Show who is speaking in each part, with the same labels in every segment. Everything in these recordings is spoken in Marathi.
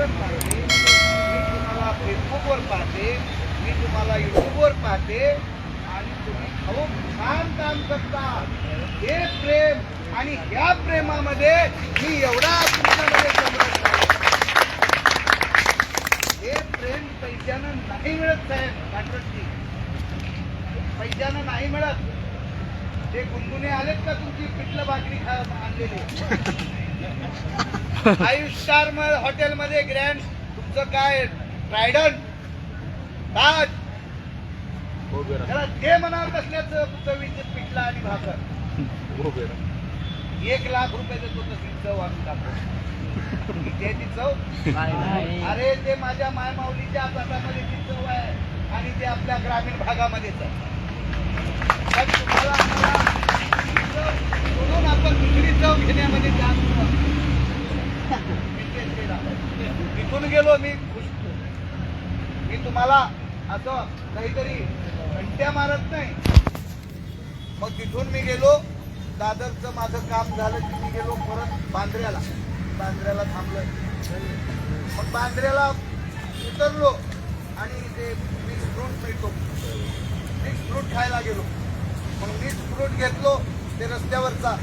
Speaker 1: चॅनलवर पाहते, मी तुम्हाला फेसबुकवर पाहते, मी तुम्हाला युट्यूबवर पाहते आणि तुम्ही खूप छान काम करता. हे प्रेम आणि ह्या प्रेमामध्ये मी एवढा तुमच्यामध्ये समरस आहे. हे प्रेम पैशानं नाही मिळत साहेब, पांढरजी पैशानं नाही मिळत. ते गुणगुणे आलेत का तुमची पिठलं भाकरी आणलेले 5 स्टार हॉटेलमध्ये ग्रँड तुमचं काय ट्रायडंट ताज त्याला ते म्हणावं कसल्याचं चवीचं पिठलं आणि भाकर 1 लाख रुपये देतो तशी चव आम्ही दाखवतो. ती चव अरे ते माझ्या मायमाऊलीच्या हातामध्ये ती चव आहे आणि ते आपल्या ग्रामीण भागामध्येच आहे. तुम्हाला म्हणून आपण दुसरी चव घेण्यामध्ये तिथून गेलो मी खुश. मी तुम्हाला असं काहीतरी घंट्या मारत नाही. मग तिथून मी गेलो दादरचं माझं काम झालं की मी गेलो परत बांद्र्याला थांबलोय. मग बांद्र्याला उतरलो आणि ते मिक्स फ्रूट मिळतो, मिक्स फ्रूट खायला गेलो. मग मिक्स फ्रूट घेतलो ते रस्त्यावरचा.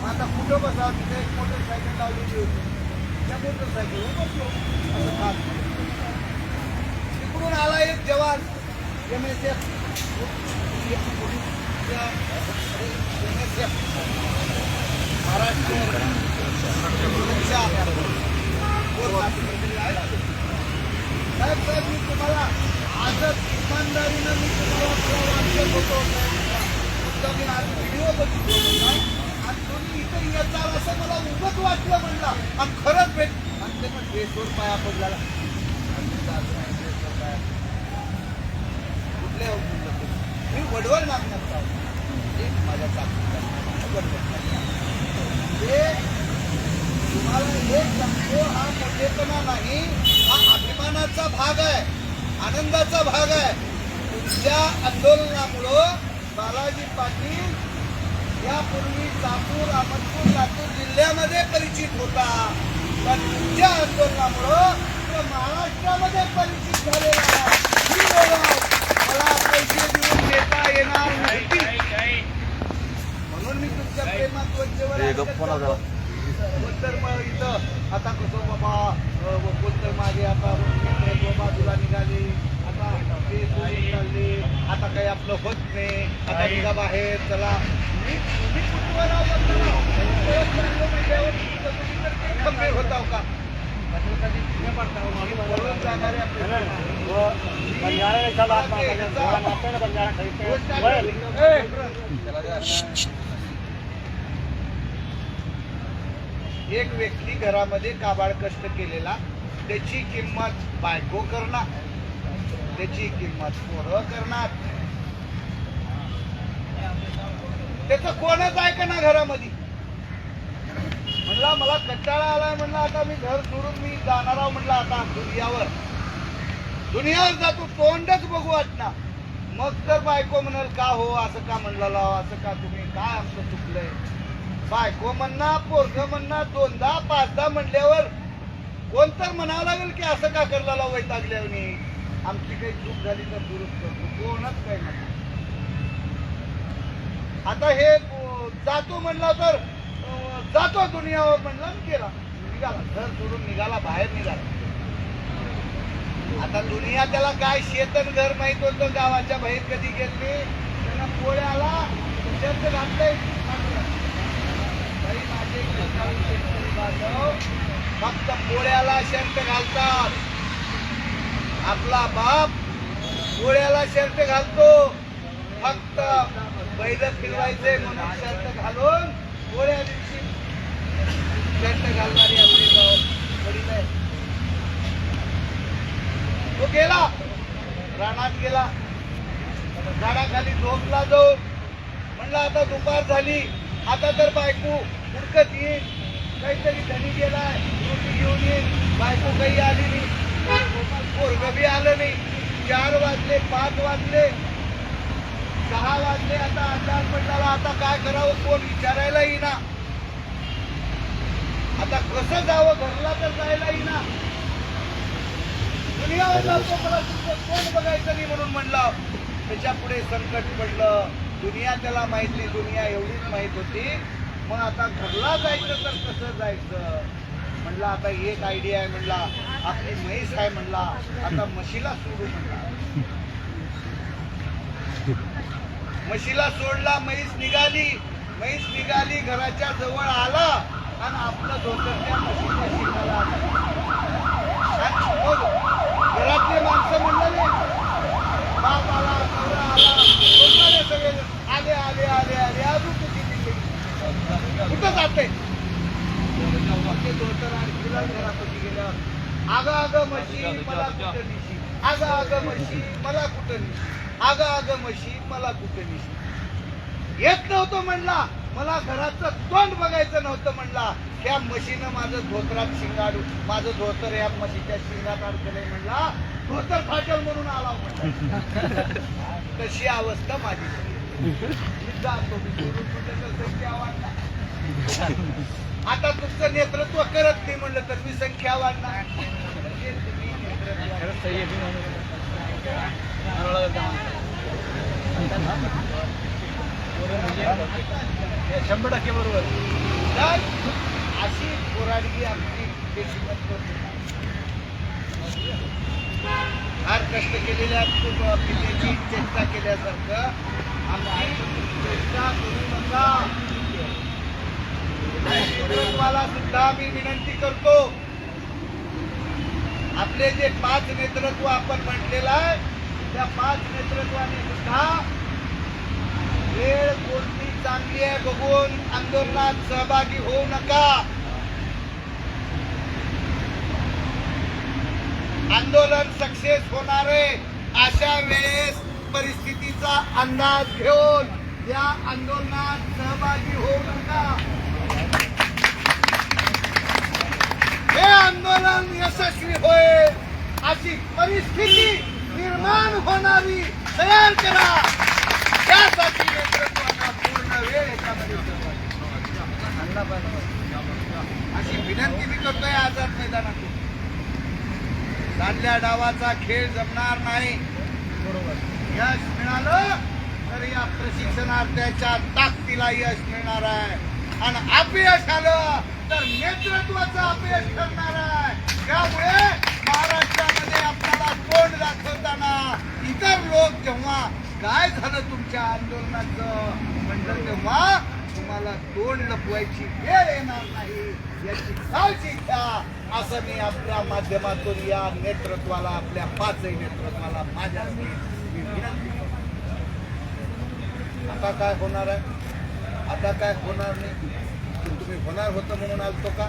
Speaker 1: आता कुठं बसा तिथे एक मोटरसायकल लावलेली होती, त्या मोटरसायकलवर बसलो असं खात. तिकडून आला एक जवान MSF महाराष्ट्र साहेब मी तुम्हाला आजच इमानदारीनं मी तुम्हाला वाचत होतो. मी आज व्हिडिओ बघितलो आणि तुम्ही इथं येतात असं मला उगत वाटलं म्हणलं आणि खरंच भेट आणि ते पण ड्रेसवर पाया पडला कुठल्या मी वडवळ नागणार माझ्या ते तुम्हाला एक सांगतो, हा मोठेपणा नाही, हा अभिमानाचा भाग आहे, आनंदाचा भाग आहे. तुमच्या आंदोलनामुळं बालाजी पाटील यापूर्वी चाकूर, अहमदपूर, लातूर जिल्ह्यामध्ये परिचित होता, पण तुमच्या आंदोलनामुळं तो महाराष्ट्रामध्ये परिचित झालेला मला पैसे देऊन देता येणार नाही. म्हणून मी तुमच्या प्रेमात वंचेवर तर मग इथं आता कसं बाबा बोलतर मागे आता बाजूला निघाले, आता ते चालले, आता काही आपलं होत नाही, आता निघा बाहेर चला. तुम्ही खंबीर होताव का? एक व्यक्ती घरामध्ये काबाड कष्ट केलेला, त्याची किंमत बायको करणार, त्याची किंमत पोरं करणार, त्याचं कोणच ऐकणार घरामध्ये. म्हणला मला कंटाळा आलाय, म्हणला आता मी घर सोडून मी जाणार आहो, म्हणला आता दुनियावर जातो, तोंडच बघू वाटणार. मग तर बायको म्हणाल का हो असं का म्हणला लाव, असं का तुम्ही काय आमचं चुकलंय. बायको म्हणणार, पोरग म्हणणार, 2दा 5दा म्हणल्यावर कोण तर म्हणावं लागेल की असं का करला लाव वैतागल्याने, आमची काही चूक झाली तर दुरुस्त करतो, कोणच काही म्हणणार. आता हे जातो म्हणला तर जातो दुनियावर म्हणला गेला, निघाला, घर सोडून निघाला, बाहेर निघाला. आता दुनिया त्याला काय शेतन घर माहित होतं, गावाच्या बाहेर कधी गेले त्यांना पोळ्याला शर्ट घातलंय. माझे शेतकरी बांधव फक्त पोळ्याला शर्ट घालतात. आपला बाप पोळ्याला शर्ट घालतो, फक्त बैल फिरवायचे म्हणून शर्ट घालून पोळ्या दिवशी शर्ट घालणारी आपली वडील आहे. तो गेला रानात, गेला झाडाखाली झोपला जाऊन. म्हणला आता दुपार झाली, आता तर बायको उडकत येईल, काहीतरी धनी गेलाय, रोटी घेऊन येईल. बायको काही आली नाही, पोरग बी आलं नाही. 4 वाजले, 5 वाजले, 6 वाजले. आता अंदाज पडला, आता काय करावं, कोण विचारायला येईना. आता कसं जावं, घरला तर जायला येईना. दुनियावर मला तुमचं तोंड बघायचं नाही म्हणून म्हणलं. त्याच्या पुढे संकट पडलं. दुनिया त्याला माहित नाही, दुनिया एवढीच माहित होती. मग आता घरला जायचं तर कसं जायचं म्हणलं. आता एक आयडिया आहे म्हणला, आपली म्हैस आहे म्हणला, आता म्हशीला सोडू म्हणला. म्हशीला सोडला, म्हैस निघाली, घराच्या जवळ आला आणि आपलं धोतर त्या म्हशीच्या शिंगाला आलं. घरातले माणसं म्हणले, बाप आला, नवरा आला, बोलणारे सगळे आले आले आले आले अजून कुठं जाते धोतर आणि घरापती गेल्यावर अगं म्हशी मला कुठं निशी, अगं म्हशी मला कुठं निशी, अगं म्हशी मला कुठं निशी. येत नव्हतं म्हणला, मला घराचं तोंड बघायचं नव्हतं म्हणला. ह्या म्हशीनं माझं धोतरात शिंगाडू, माझं धोतर या म्हशीच्या शिंगात अडकलंय म्हणला. धोतर फाटल म्हणून आला म्हणला. तशी अवस्था माझी. आता तुमचं नेतृत्व करत नाही म्हणलं तर मी संख्या वाढणार.
Speaker 2: शंभर टक्के बरोबर.
Speaker 1: अशी पोराडगी आमची फार कष्ट केलेल्या पितेची चेष्टा केल्यासारखं आमची चेष्टा करू नका. नेतृत्वाला सुद्धा मी विनंती करतो, आपले जे 5 नेतृत्व आपण म्हटलेलं आहे त्या 5 नेतृत्वाने सुद्धा वेळ कोणती चांगली आहे बघून आंदोलनात सहभागी होऊ नका. आंदोलन सक्सेस होणारे अशा वेळेस परिस्थितीचा अंदाज घेऊन या आंदोलनात सहभागी होऊ नका. हे आंदोलन यशस्वी होईल अशी परिस्थिती निर्माण होणारी तयार करा. त्यासाठी नेतृत्वाला पूर्ण वेळ याच्यामध्ये अशी विनंती मी करतोय आझाद मैदानातून. चालल्या डावाचा खेळ जमणार नाही. यश मिळालं तर या प्रशिक्षणार्थ्याच्या ताकदीला यश मिळणार आहे आणि अपयश आलं तर नेतृत्वाचं अपयश ठरणार आहे. त्यामुळे महाराष्ट्रामध्ये आपल्याला तोंड दाखवताना इतर लोक जेव्हा काय झालं तुमच्या आंदोलनाचं म्हणलं तेव्हा तुम्हाला तोंड लपवायची वेळ येणार नाही याची काळजी घ्या, असं मी आपल्या माध्यमातून या नेतृत्वाला, आपल्या 5 नेतृत्वाला माझ्या विनंती करतो. आता काय होणार आहे, आता काय होणार नाही. तुम्ही होणार होतं म्हणून आलतो का?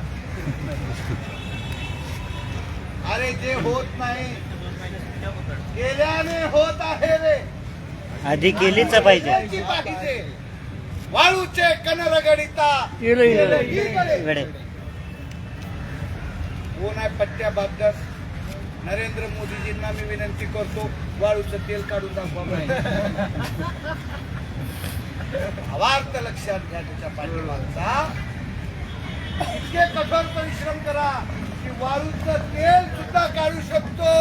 Speaker 1: अरे जे होत नाही केल्याने होत आहे रे, आधी केलीच पाहिजे. वाळूचे कनर गडिता कोण आहे पट्ट्या बाबदार? नरेंद्र मोदीजींना मी विनंती करतो, वाळूचं तेल काढून दाखवा. भावार्थ लक्षात घ्या. त्याच्या पाठीमागचा इतके कठोर परिश्रम करा की वाळूचं तेल सुद्धा काढू शकतो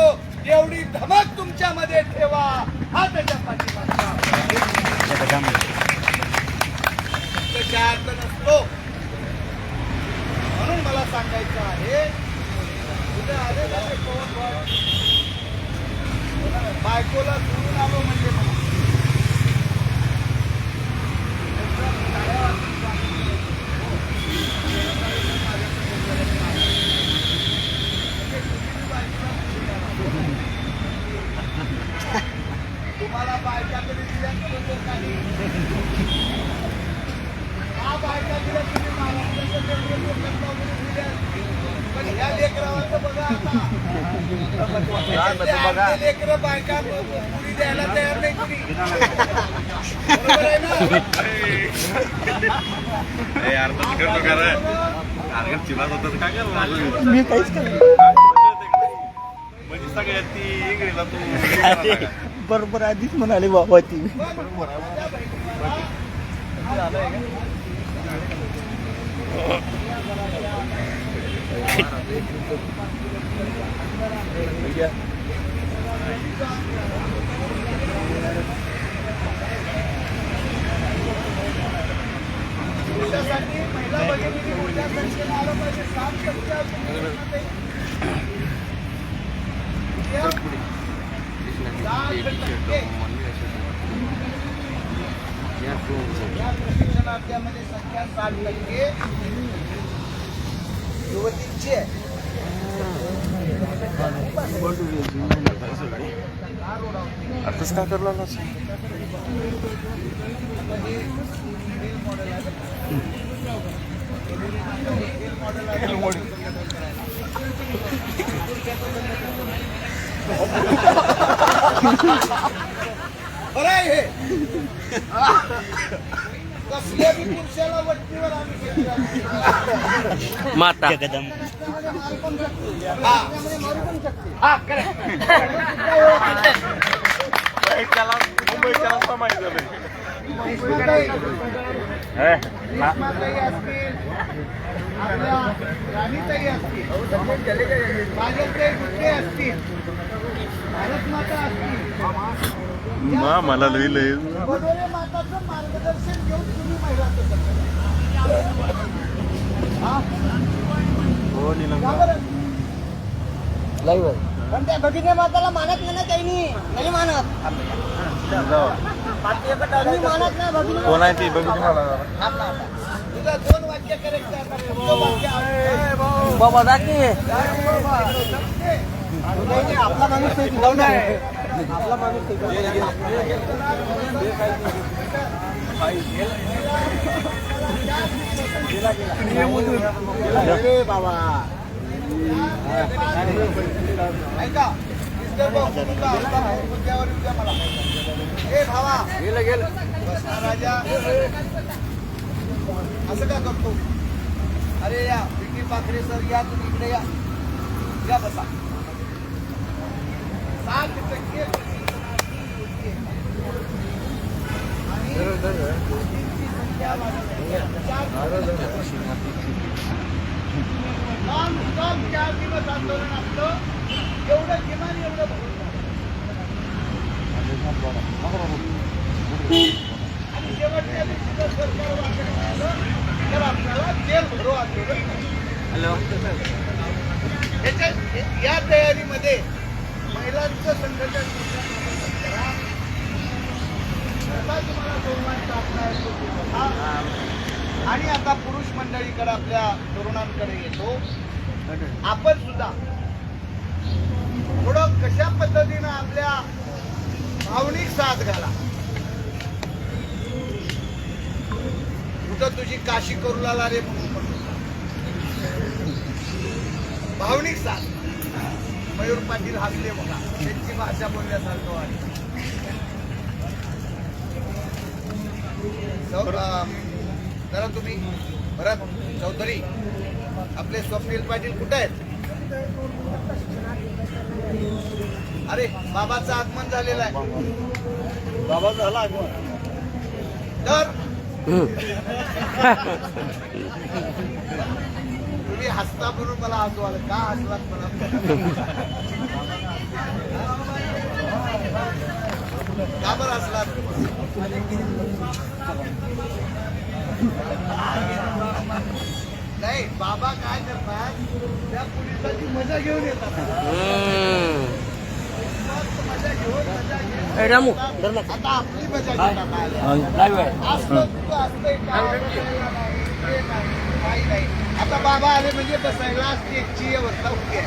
Speaker 1: एवढी धमक तुमच्यामध्ये ठेवा. हा त्याच्या पाठीमागचा अर्थ नसतो. म्हणून मला सांगायचं आहे, उद्या आले बायकोला सोडून आलो म्हणजे तुम्हाला बायकाकडे दिल्यानंतर काही बायका दिल्या तुम्ही महाराष्ट्राच्या पण ह्या लेकरावाचं बघा आता लेकरं बायका पुरी द्यायला तयार नाही कुणी. बरोबर आहे ना?
Speaker 2: मी काहीच
Speaker 3: म्हणजे सगळ्यात ती इंग्रजीला तू
Speaker 2: बरोबर आधीच म्हणाले बाबा ती.
Speaker 1: पुरुषासाठी महिला भगिनींनी मोठ्या संख्येने आलं पाहिजे. 7% अजून मुलींमध्ये. या 7% या प्रशिक्षणार्थ्यामध्ये संख्या 7% युवतींची आहे.
Speaker 3: आताच काय करला ना
Speaker 1: बरं आहे हे. कसल्या बी पुरुषाला वटणीवर आम्ही
Speaker 4: माता
Speaker 3: मुंबईच्या माहिती झालं
Speaker 1: रेश्माताई असतील, आपल्या राणीताई असतील, माझ्याकडे गुट्टे असतील, भारतमाता असतील,
Speaker 3: मला लिहिलंय
Speaker 1: वगैरे माताचं मार्गदर्शन घेऊन तुम्ही महिलांचं करता.
Speaker 5: पण त्या भगिनी माताला मानत नाही ना त्यांनी नाही मानत तुम्ही मानत नाही भगिनी
Speaker 3: कोण आहे ती बघितली मला
Speaker 1: तुला 2 वाक्य करेक्ट आहे.
Speaker 5: बाबा दाखी
Speaker 1: आपला माणूस नाही.
Speaker 5: आपला माणूस
Speaker 1: बाबा ऐका मिस्टर भाऊ तुमचा आपला मुद्द्यावर येऊ द्या मला. ए भावा बसा राजा असं का करतो? अरे या विकी पाखरे सर या तुम्ही इकडे या बसा. 7% आणि मुलींची संख्या वाढली. 4 दिवस आंदोलन असतं एवढं किमान एवढं भरून आणि शेवटच्या दिवशी जर सरकार वाटत झालं तर आपल्याला जेल भरो आंदोलन. या तयारीमध्ये महिलांचं संघटन करा. तुम्हाला बहुमान साधना आहे तो बघा. आणि आता पुरुष मंडळीकडे आपल्या तरुणांकडे येतो. आपण सुद्धा थोडं कशा पद्धतीनं आपल्या भावनिक साथ घाला. कुठं तुझी काशी करू लागला रे म्हणून म्हणतो. भावनिक साथ. मयूर पाटील हसले बघा त्यांची भाषा बोलण्यासारखं वाटतं. जरा तुम्ही भरत चौधरी आपले स्वप्नील पाटील कुठे आहेत? अरे बाबाचं आगमन झालेलं आहे.
Speaker 2: बाबा झाला आगमन.
Speaker 1: तर तुम्ही हसता म्हणून मला हसू आलं. का हसलात मला? का बरं हसलात? नाही बाबा काय करतात त्या पोलिसाची मजा घेऊन येतात. मजा घेऊन
Speaker 5: रामू
Speaker 1: आता आपली मजा घेतात. असलं तू असतंय काही नाही. आता बाबा आले म्हणजे बसायला स्टेजची व्यवस्था होती आहे.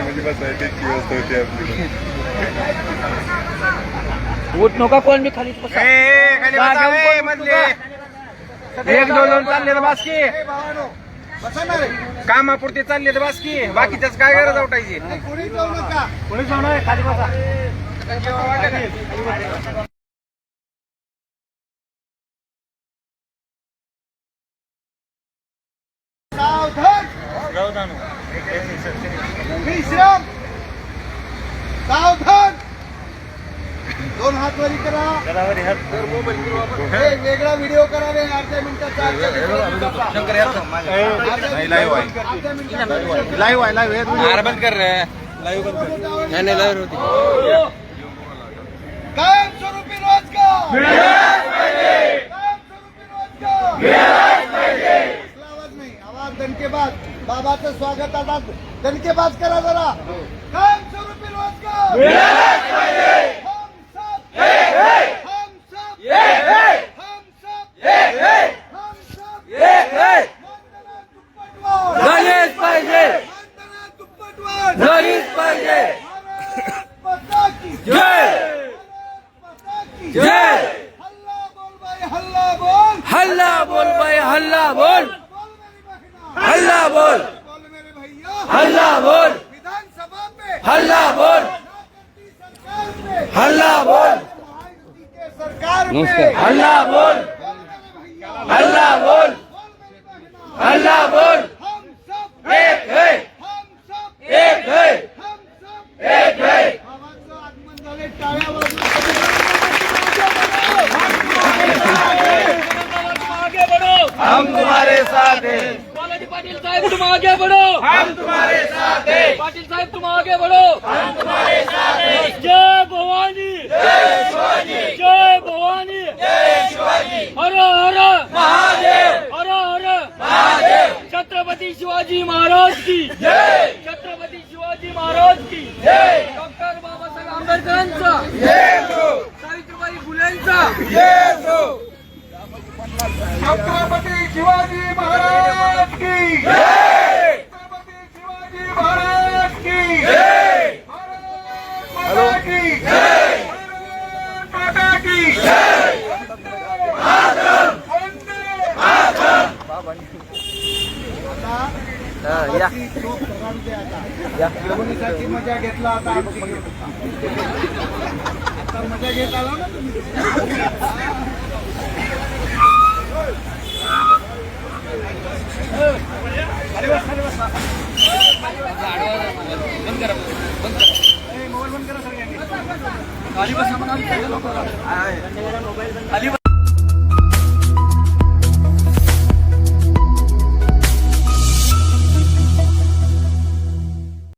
Speaker 3: म्हणजे बसायची व्यवस्था होती आपली.
Speaker 5: उठ नका कोण मी खाली
Speaker 2: एक दोन चालले तर बास की
Speaker 1: ए भावानो बसा ना रे.
Speaker 2: कामापुरते चालले तर बास की बाकीच्याच काय गरज उठायची.
Speaker 1: नाही, कोणी जाऊ नका.
Speaker 2: कोणी जाणार खाली बसा.
Speaker 1: सावधान विश्राम. सावधान. 2 हात वरी करा. हे वेगळा व्हिडिओ करावे. अर्ध्या मिनिटाचा अर्ध्या मिनिटाचा. अर्ध्या मिनिटाचा
Speaker 2: लाईव्ह आहे लाईव्ह
Speaker 3: बंद कर रे.
Speaker 1: कायमस्वरूपी रोजगार कायमस्वरूपी रोजगार आवाज नाही आवाज दणकेबाज बाबाचं स्वागत आता दणकेबाज करा जरा कायमस्वरूपी रोजगार हम सब हम सब हम सब हम सब वंदना दुप्पटवाढ
Speaker 4: झालीच पाहिजे
Speaker 1: वंदना दुप्पटवाढ
Speaker 4: झालीच पाहिजे
Speaker 1: भारत माता की
Speaker 4: जय
Speaker 1: भारत माता की
Speaker 4: जय
Speaker 1: हल्ला बोल भाई हल्ला बोल
Speaker 4: हल्ला बोल भाई हल्ला बोल
Speaker 1: बोल मेरी बहना
Speaker 4: हल्ला बोल
Speaker 1: बोल मेरे भैया
Speaker 4: हल्ला बोल
Speaker 1: विधानसभा पे
Speaker 4: हल्ला बोल
Speaker 1: महायुति सरकार पे
Speaker 4: हल्ला बोल
Speaker 1: महायुति के सरकार पे
Speaker 4: हल्ला बोल
Speaker 1: बोल मेरे भैया
Speaker 4: हल्ला बोल
Speaker 1: बोल मेरी बहना
Speaker 4: हल्ला बोल
Speaker 1: हम सब
Speaker 4: एक है
Speaker 1: हम सब
Speaker 4: एक है
Speaker 1: हम सब
Speaker 4: एक है
Speaker 1: बाबांचं आगमन झाले टाळ्या वाजवून
Speaker 6: आगे बढ़ो
Speaker 4: हम तुम्हारे साथ हैं
Speaker 6: बालाजी पाटिल साहब तुम आगे बढ़ो
Speaker 4: हम तुम्हारे साथ हैं
Speaker 6: पाटिल साहब तुम आगे बढ़ो
Speaker 4: हम तुम्हारे साथ हैं
Speaker 6: जय भवानी
Speaker 4: जय शिवाजी
Speaker 6: जय भवानी
Speaker 4: जय शिवाजी
Speaker 6: हर हर
Speaker 4: महादेव
Speaker 6: हर हर
Speaker 4: महादेव
Speaker 6: छत्रपति शिवाजी महाराज की
Speaker 4: जय
Speaker 6: छत्रपति शिवाजी महाराज की
Speaker 4: जय
Speaker 6: डॉक्टर बाबासाहेब आंबेडकरांचा
Speaker 4: जय हो
Speaker 6: सावित्रीबाई फुलेंचा
Speaker 4: जय हो
Speaker 1: छत्रपती शिवाजी महाराज की
Speaker 4: जय
Speaker 1: छत्रपती शिवाजी महाराज की
Speaker 4: जय
Speaker 1: भारत माता की
Speaker 4: जय
Speaker 1: भारत माता की
Speaker 4: जय
Speaker 1: वंदे जेवणीसाठी मजा घेतला आता आमची आता मजा घेत आला ना तुम्ही
Speaker 6: खाली बसा